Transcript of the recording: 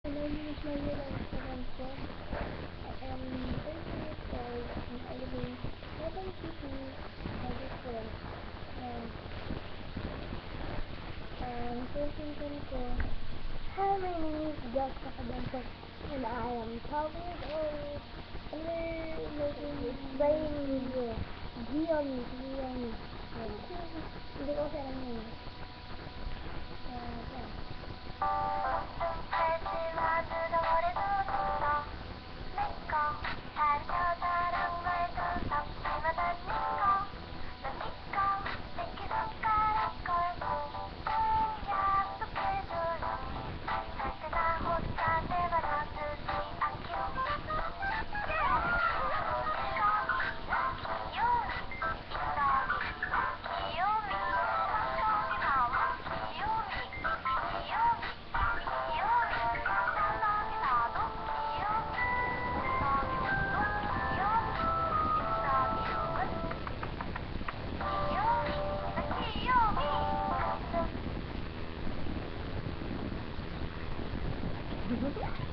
My name is Manuel Alfonso. I am 30 years old and I live in Quezon City, Cavite. And 2024. Hi, my name is Joshua Cabanco and I am 12 years old. And we're playing with Xiaomi. Hindi ko siya lang yun. Yeah.